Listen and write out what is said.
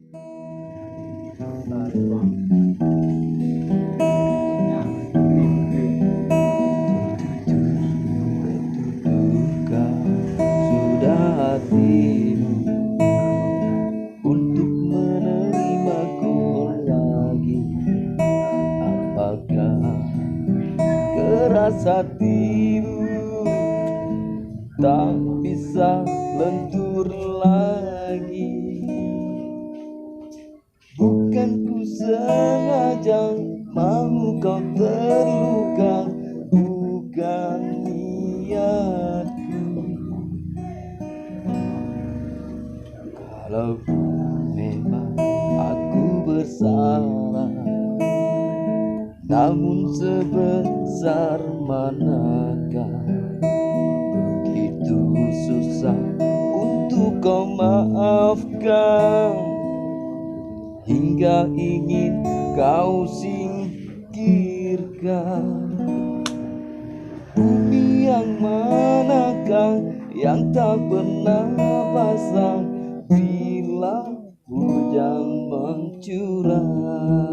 Terduga sudah hatimu untuk menerimaku lagi. Apakah keras hatimu tak bisa lentur lagi? Bukan ku sengaja mau kau terluka, bukan niatku. Kalau memang aku bersalah, namun sebesar manakah begitu susah untuk kau maafkan, hingga ingin kau singkirkan. Bumi yang manakah yang tak pernah basah bila hujan mencurah?